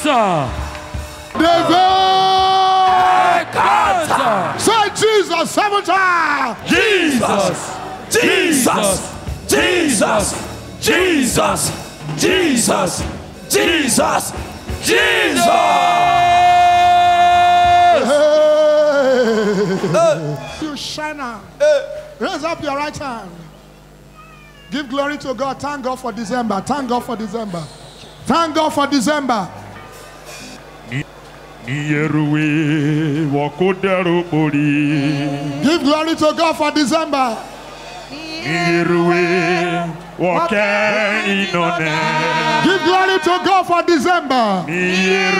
cancer. Cancer. Say Jesus 7 times. Jesus. Jesus. Jesus. Jesus. Jesus. Jesus. Jesus. You shiner. Raise up your right hand. Give glory to God. Thank God for December. Thank God for December. Thank God for December. Give glory to God for December. Give glory to God for December. Give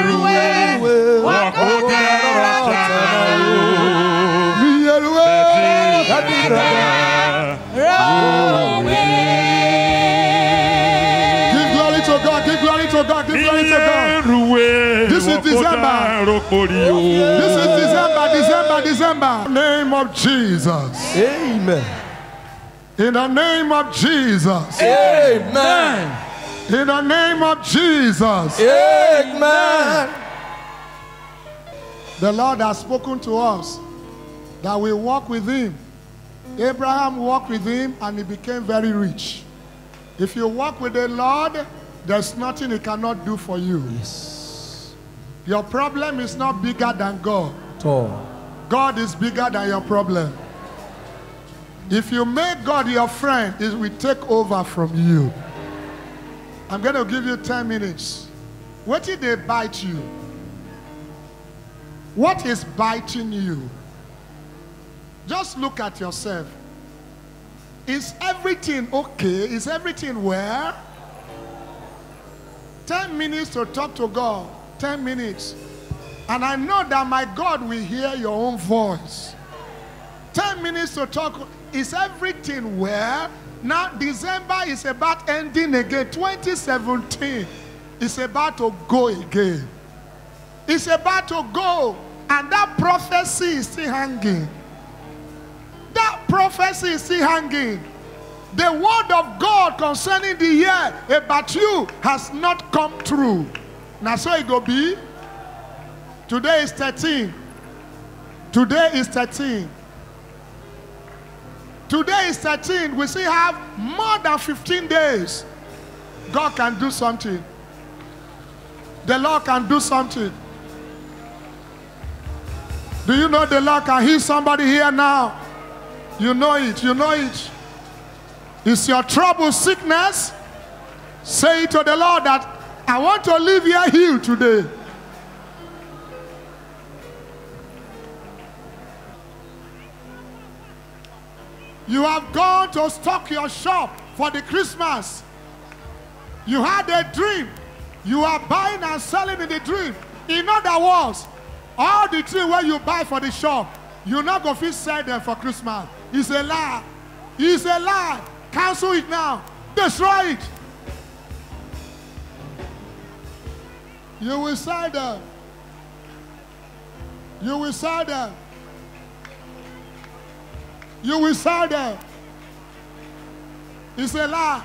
glory to God. Give glory to God. Give glory to God. This is December. This is December. In the name of Jesus. Amen. In the name of Jesus. Amen. In the name of Jesus. Amen. The Lord has spoken to us that we walk with him. Abraham walked with him and he became very rich. If you walk with the Lord, there's nothing he cannot do for you. Yes. Your problem is not bigger than God. God is bigger than your problem. If you make God your friend, it will take over from you. I'm going to give you 10 minutes. What did they bite you? What is biting you? Just look at yourself. Is everything okay? Is everything well? 10 minutes to talk to God. 10 minutes. And I know that my God will hear your own voice. 10 minutes to talk. Is everything well? Now December is about ending again. 2017 is about to go again. It's about to go. And that prophecy is still hanging. That prophecy is still hanging. The word of God concerning the year about you has not come true. Now so it go be. Today is 13. Today is 13. Today is 13. We still have more than 15 days. God can do something. The Lord can do something. Do you know the Lord can heal somebody here now? You know it. You know it. Is your trouble sickness? Say to the Lord that I want to live here healed today. You have gone to stock your shop for the Christmas. You had a dream. You are buying and selling in the dream. In other words, all the dream where you buy for the shop, you're not going to sell them for Christmas. It's a lie. It's a lie. Cancel it now. Destroy it. You will sell them. You will sell them. You will sell them. It's a lie.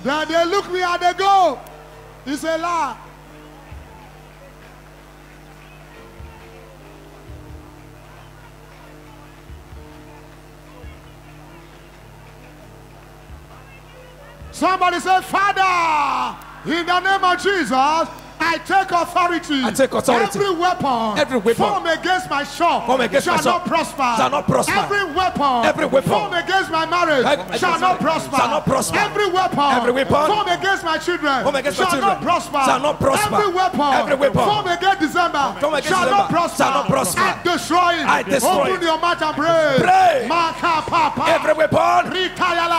Then they look me and they go. It's a lie. Somebody say, Father, in the name of Jesus, I take authority. I take authority. Every weapon formed against my shop shall not prosper. Shall not prosper. Every weapon formed against my marriage shall not prosper. Shall not prosper. Every weapon formed against my children shall not prosper. Shall not prosper. Every weapon formed against December shall not prosper. Shall not prosper. I destroy it. I destroy Open it. your mouth and pray. Pray. Papa. Every weapon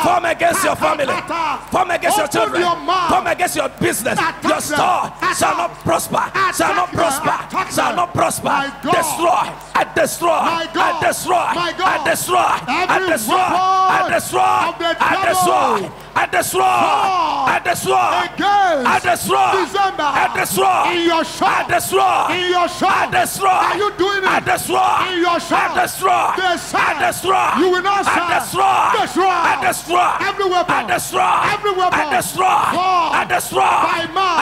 formed against your family, formed against your children, formed against your business, your store, shall not prosper, shall not prosper, shall not prosper. Destroy, I destroy, I destroy, I destroy, I destroy, I destroy, I destroy, I destroy, I destroy, I destroy, I destroy, in your shop, I destroy, in your shop, I destroy, are you doing it? I destroy, In your shop, I destroy, I destroy, you will not I destroy, I destroy, every weapon, I destroy, every weapon, I destroy, I destroy, by man,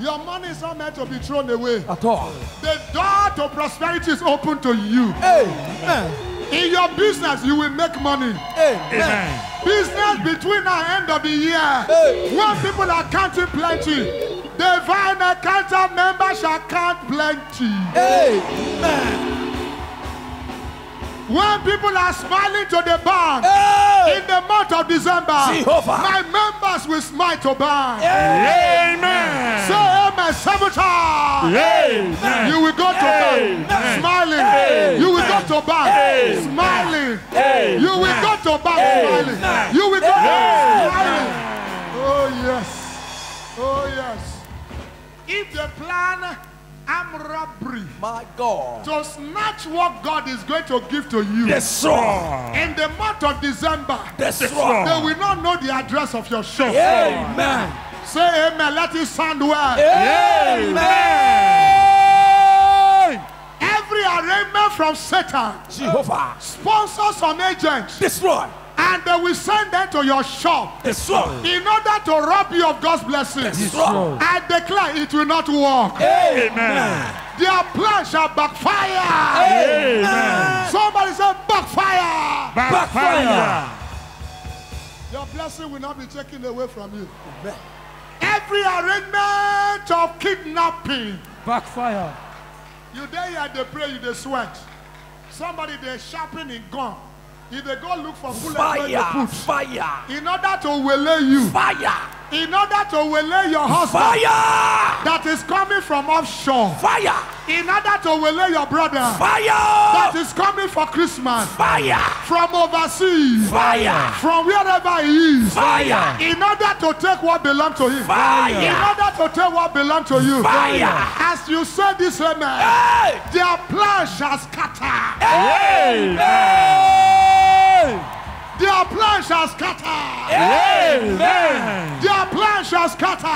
Your money is not meant to be thrown away. At all. The door to prosperity is open to you. Amen. In your business, you will make money. Amen. Business between the end of the year, when people are counting plenty, divine accountant members shall count plenty. Amen. When people are smiling to the bank in the month of December, Jehovah. my members will smile to bank. Amen. Say amen 7 times. Amen. You will go to bank smiling. You will go to bank smiling. You will go to bank smiling. You will go to bank smiling. Oh yes. Oh yes. If the plan armed robbery, My God. to snatch what God is going to give to you Destroy. in the month of December, Destroy. they will not know the address of your shop. Amen. Say amen. Let it sound well. Amen. Every arrangement from Satan Jehovah. sponsors some agents, Destroy. and they will send them to your shop Destroy. in order to rob you of God's blessings. Destroy. I declare it will not work. Amen. Their plan shall backfire. Amen. Somebody say backfire. Backfire. Your blessing will not be taken away from you. Every arrangement of kidnapping, Backfire. you there here they pray, you they sweat. Somebody they sharpen in gun. If they go look for bullet, where they Fire. put Fire. in order to waylay you, Fire. in order to waylay your husband Fire. that is coming from offshore, Fire. in order to waylay your brother Fire. that is coming for Christmas Fire. from overseas, Fire. from wherever he is, Fire. in order to take what belongs to him, Fire. in order to take what belongs to you. Fire. As you say this, amen, Hey. their plans shall scatter. Amen. Their plans shall scatter. Amen. Their plans shall scatter.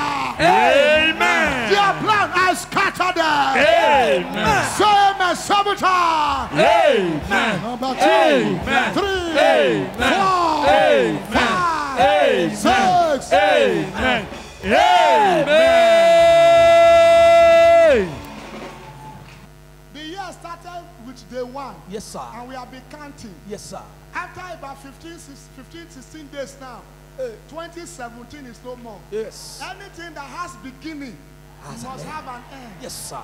Amen. Their plan has scattered them. Amen. Say amen 7 times. Amen. Number 2, Amen. 3, Amen. 4, Amen. 5, Amen. 6. Amen. Amen. The year started with day 1, Yes, sir. and we have been counting. Yes, sir. After about 15, 16 days now, 2017 is no more. Yes. Anything that has beginning must have an end. Yes, sir.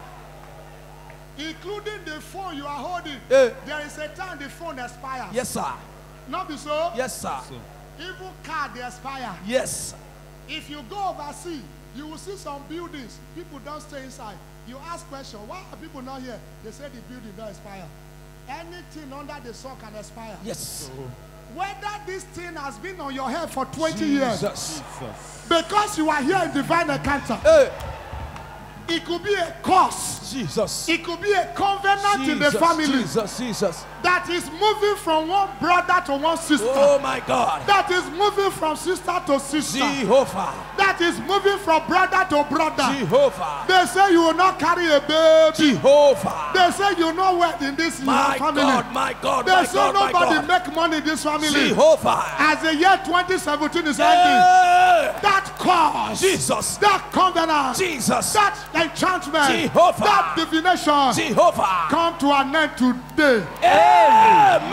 Including the phone you are holding. Eh. There is a time the phone expires. Yes, sir. Not be so? Yes, sir. Even car, they expire. Yes. If you go overseas, you will see some buildings. People don't stay inside. You ask question, why are people not here? They say the building don't expire. Anything under the sun can expire. Yes. Whether this thing has been on your head for 20 years, Jesus. because you are here in divine encounter, Hey. it could be a curse. Jesus. It could be a covenant in the family Jesus. that is moving from one brother to one sister. Oh my God. That is moving from sister to sister. Jehovah. That is moving from brother to brother. Jehovah. They say you will not carry a baby. Jehovah. They say you will not work in this My family. God, my God, They my say God, my nobody God. make money in this family. Jehovah. As the year 2017 is ending, Hey. that cause, Jesus. that covenant, Jesus. that enchantment, Jehovah. that divination Jehovah. come to an end today. Amen.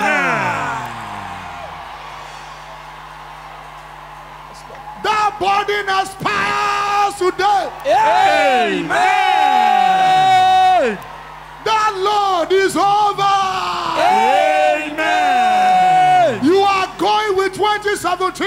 That burden expires today. Amen. That load is over. Amen. You are going with 2017.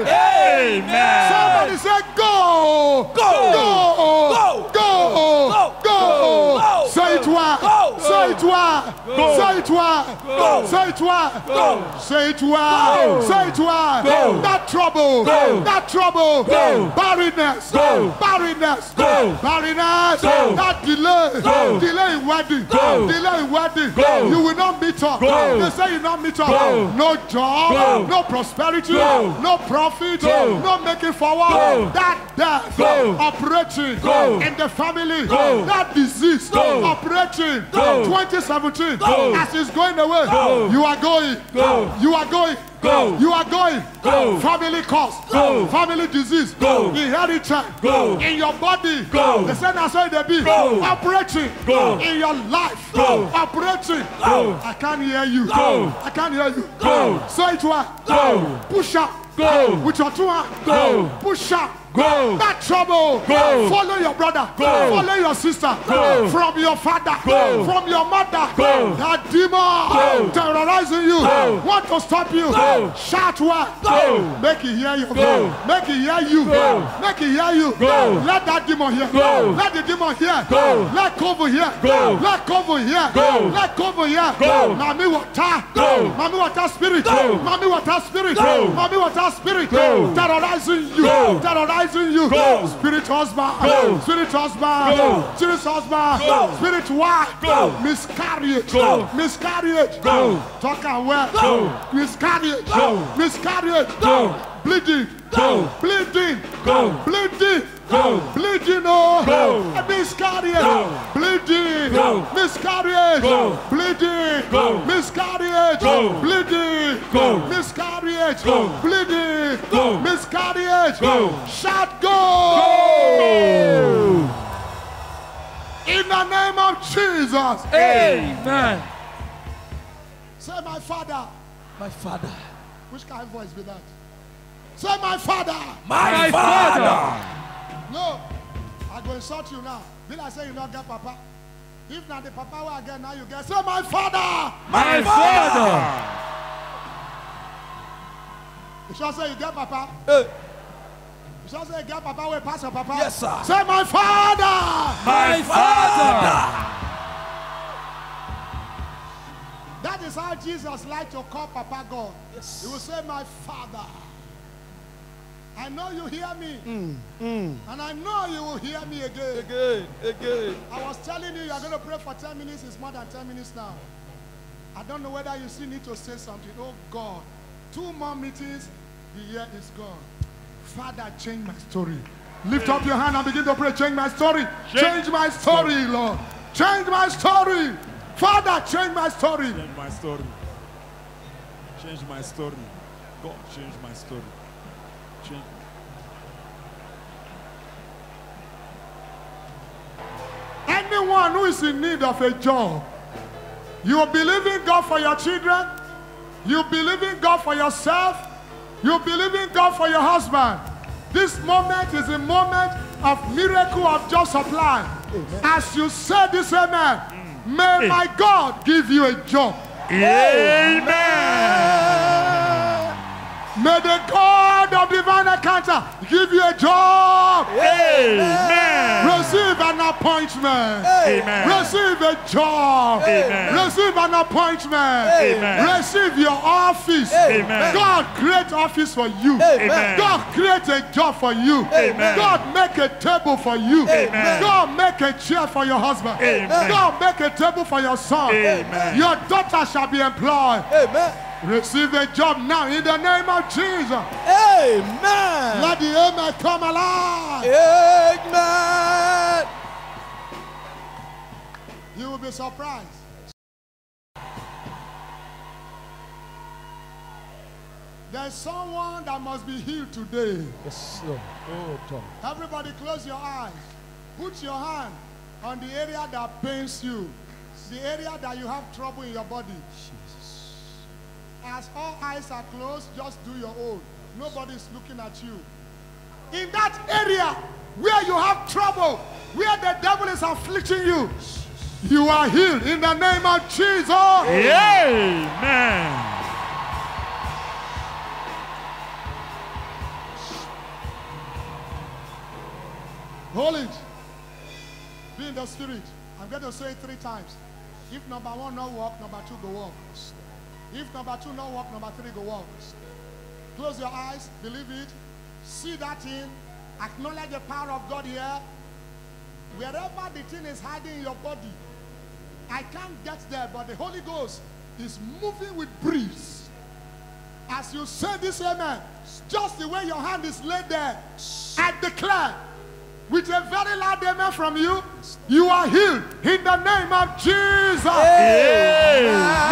Amen. Somebody say go. Go. Go. Go. Go. Go. Go. Go. Say it well. Go. Say it well. Go. Say it well. Go. Say it well. Go. Say it well. Go. Say it well. Go. That trouble. Go. That trouble. Go. Barrenness. Go. Barrenness. Go. Barrenness. Go. That delay. Go. Delay in wedding. Go. Delay in wedding. Go. You will not meet up. Go. They say you not meet up. Go. No job. Go. No prosperity. Go. No profit. Go. No making forward. Go. That death Go. operating Go. in the family. Go. That disease Go. operating. Go. 2017 Go. as As it's going away, Go. you are going. Go. You are going. Go. You are going. Go. Family cause. Go. Family disease. Go. Inheritance. Go. In your body. Go. The same as they be. Go. Operating. Go. In your life. Go. Operating. Go. I can't hear you. Go. I can't hear you. Go. Say it one. Go. Push up. Go. With your two hands. Go. Push up. Go. That trouble. Go. Follow your brother. Go. Follow your sister. Go. From your father. Go. From your mother. Go. That demon Go. terrorizing you. Go. Want to stop you. Go. Shout what? Go. Make it hear you. Go. Make it hear you. Go. Make it hear you. Go. Let that demon hear. Go. Let the demon hear. Go. Let cover here. Go. Let cover here. Go. Let cover here. Go. Mami water. Go. Mami water spirit. Go. Mami water spirit. Go. Mami water spirit. Go. Terrorizing you. Go. Terrorizing you. Go. Spirit husband. Go. Spirit husband. Go. Spirit husband. Go. Spirit wife. Go. Miscarriage. Go. Miscarriage. Go. Talk and well. Go. Miscarriage. Go. Miscarriage. Go. Bleeding. Go. Bleeding. Go. Bleeding. Go. Bleeding. Oh. Go. Miscarriage. Go. Bleeding. Go. Miscarriage. Go. Bleeding. Go. Miscarriage. Go. Bleeding. Go. Miscarriage. Go. Bleeding. Go. Miscarriage. Go. Shout go. Go. In the name of Jesus. Amen. Say my father. My Father. Which kind of voice be that? Say my father. My Father. No. I go insult you now. Will I say you not get papa? If not the papa will again, now you get. Say my father. My Father. You shall say you get papa. Hey. You shall say you get papa will pass your papa. Yes, sir. Say my father. My Father. That is how Jesus liked to call Papa God. Yes. He will say, my Father. I know you hear me. And I know you will hear me again. Again. I was telling you, you are going to pray for 10 minutes. It's more than 10 minutes now. I don't know whether you still need to say something. Oh God, 2 more meetings, the year is gone. Father, change my story. Lift up your hand and begin to pray. Change my story. Change my story, Lord. Change my story. Father, change my story. Change my story. Change my story. God, change my story. Change. Anyone who is in need of a job, you believe in God for your children, you believe in God for yourself, you believe in God for your husband. This moment is a moment of miracle of just supply. Amen. As you say this, amen, may my God give you a job. Amen. May the God of divine encounter give you a job. Amen. Receive an appointment. Amen. Receive a job. Amen. Receive an appointment. Amen. Receive your office. Amen. God create office for you. Amen. God create a job for you. Amen. God make a table for you. Amen. God make a chair for your husband. Amen. God make a table for your son. Amen. Your daughter shall be employed. Amen. Receive a job now in the name of Jesus. Amen. Let the amen come alive. Amen. You will be surprised. There's someone that must be healed today. Yes, Lord. Oh, God. Everybody close your eyes. Put your hand on the area that pains you. The area that you have trouble in your body. Jesus. As all eyes are closed, just do your own. Nobody's looking at you. In that area where you have trouble, where the devil is afflicting you, you are healed in the name of Jesus. Amen. Hold it. Be in the spirit. I'm going to say it 3 times. If number 1 no work, number 2 go walk. If number 2 no work, number 3 go walk. Close your eyes. Believe it. See that thing. Acknowledge the power of God here. Wherever the thing is hiding in your body, I can't get there, but the Holy Ghost is moving with breeze. As you say this amen, just the way your hand is laid there, I declare with a very loud amen from you, you are healed in the name of Jesus. Amen.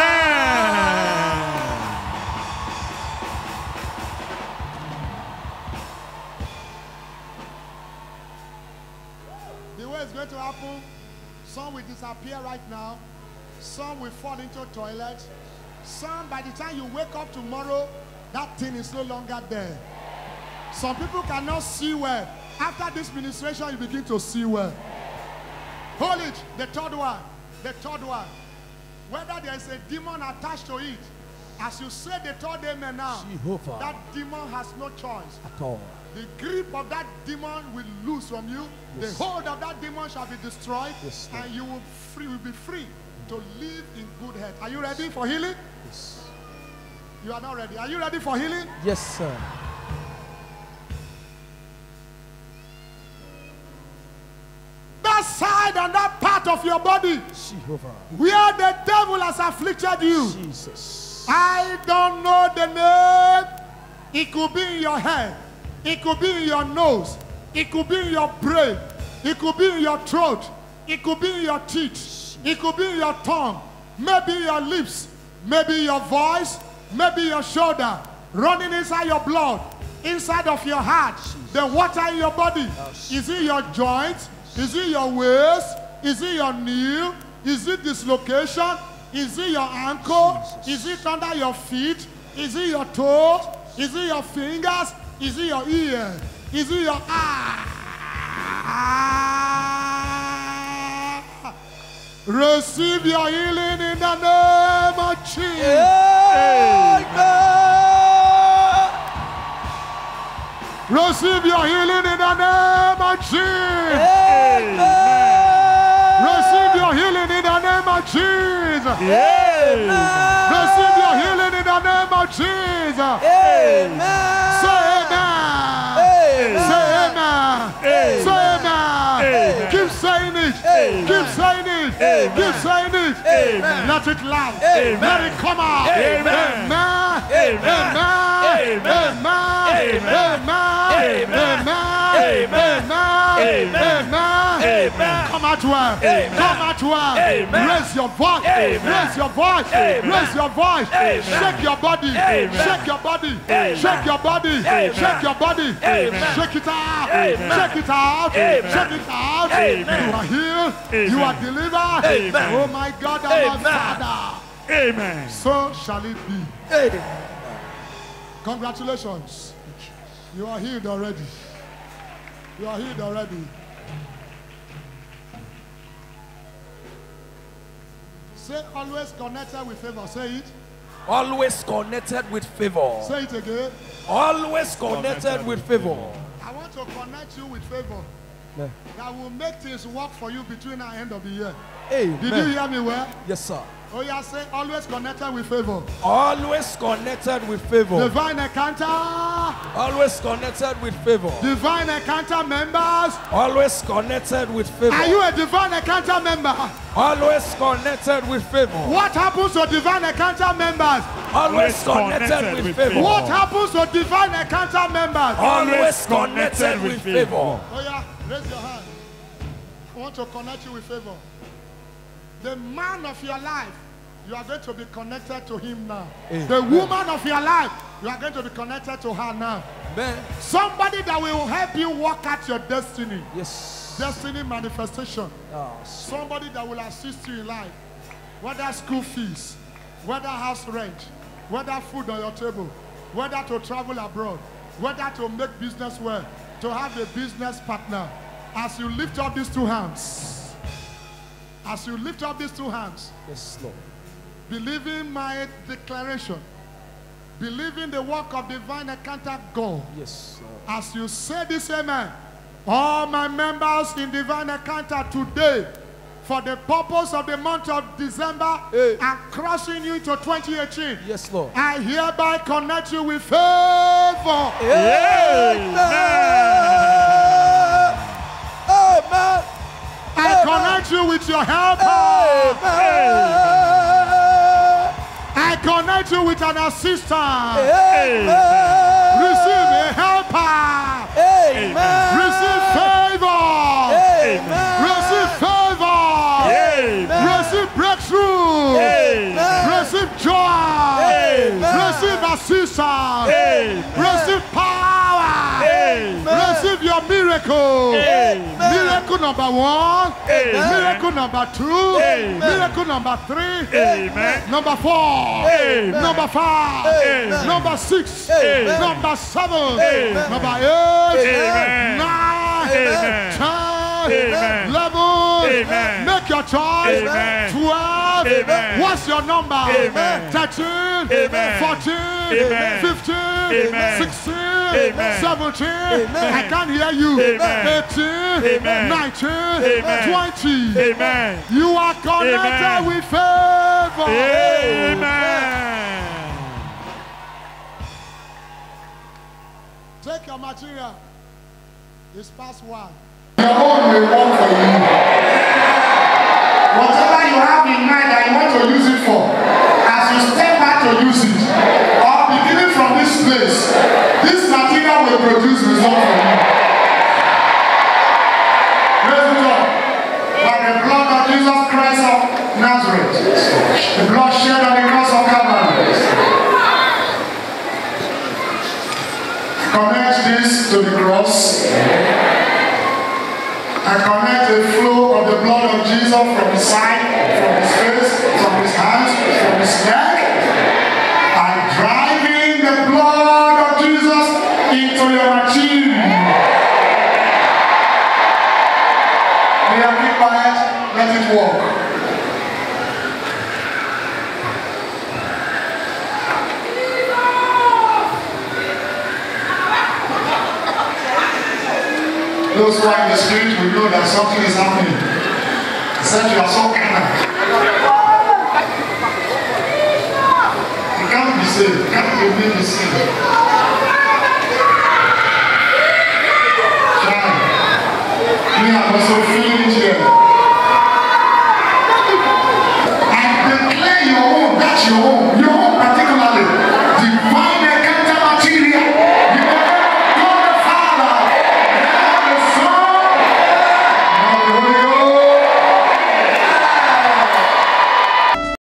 The way it's going to happen, some will disappear right now, some will fall into a toilet, some by the time you wake up tomorrow, that thing is no longer there. Some people cannot see well. After this ministration, you begin to see well. Hold it. The third one. The third one. Whether there is a demon attached to it, as you say the third amen now, Jehovah. that demon has no choice. At all. The grip of that demon will loose from you. Yes. The hold of that demon shall be destroyed. Yes, and you will be free to live in good health. Are you ready for healing? Yes. You are not ready. Are you ready for healing? Yes, sir. That side and that part of your body Jehovah. where the devil has afflicted you. Jesus. I don't know the name. It could be in your head. It could be in your nose. It could be in your brain. It could be in your throat. It could be in your teeth. It could be in your tongue. Maybe your lips. Maybe your voice. Maybe your shoulder. Running inside your blood. Inside of your heart. The water in your body. Is it your joints? Is it your waist? Is it your knee? Is it dislocation? Is it your ankle? Is it under your feet? Is it your toes? Is it your fingers? Is it your ear? Is it your eye? Receive your healing in the name of Jesus. Receive your healing in the name of Jesus. Receive your healing in the name of Jesus. Receive your healing in the name of Jesus. Say amen. Say amen. Say amen. Keep saying it. Keep saying it. Keep saying it. Let it loud. Let it come out. Amen. Amen. Amen. Come out well. Come out well. Raise your voice. Raise your voice. Raise your voice. Shake your body. Shake your body. Shake your body. Shake your body. Shake it out. Shake it out. Shake it out. You are healed. You are delivered. Oh my God and my Father. Amen. So shall it be. Congratulations. You are healed already. You are healed already. Say always connected with favor. Say it. Always connected with favor. Say it again. Always connected with favor. I want to connect you with favor. Yeah. That will make things work for you between the end of the year. Amen. Did you hear me well? Yes, sir. Oh yeah, say always connected with favor. Always connected with favor. Divine encounter. Always connected with favor. Divine encounter members. Always connected with favor. Are you a divine encounter member? Always connected with favor. What happens to divine encounter members? Always connected with favor. What happens to divine encounter members? Always connected with favor. Oh yeah, raise your hand. I want to connect you with favor. The man of your life, you are going to be connected to him now. Amen. The woman of your life, you are going to be connected to her now. Amen. Somebody that will help you work out your destiny. Yes. Destiny manifestation. Yes. Somebody that will assist you in life. Whether school fees, whether house rent, whether food on your table, whether to travel abroad, whether to make business well, to have a business partner. As you lift up these two hands, as you lift up these two hands, Yes, Lord. believing my declaration, believing the work of divine encounter God, Yes, Lord. as you say this amen, all my members in divine encounter today, for the purpose of the month of December, and crossing you into 2018, Yes, Lord. I hereby connect you with favor. Amen. Amen. I connect you with your helper. I connect you with an assistant. Receive a helper. Amen. Receive favor. assistance. Amen. Receive power. Amen. Receive your miracle. Amen. Miracle number 1. Amen. Miracle number 2. Amen. Miracle number 3. Amen. Number 4. Amen. Number 5. Amen. Number 6. Amen. Number 7. Amen. Number 8. Amen. 9. Amen. 10. Amen. 11. Amen. Make your choice. Amen. 12. Amen. What's your number? Amen. 13. Amen. 14. Amen. 15. Amen. 16. Amen. 17. Amen. I can't hear you. Amen. 18. Amen. 19. Amen. 20. Amen. You are connected Amen. with favor. Amen. Take your material. It's past 1. Your own will work for you. Whatever you have in mind that you want to use it for, as you step out to use it, or beginning from this place, this material will produce result for you. Praise the Lord. By the blood of Jesus Christ of Nazareth, the blood shed on the cross of Calvary. Connect this to the cross. And connect the flow of the blood of Jesus from his side, from his face, from his hands, from his neck. And driving the blood of Jesus into your machine. Keep quiet, let it walk. Those who are in the spirit will know that something is happening. Said you are so carnal. You can't be saved. You can't remain the same. Try. Me, I'm also feeling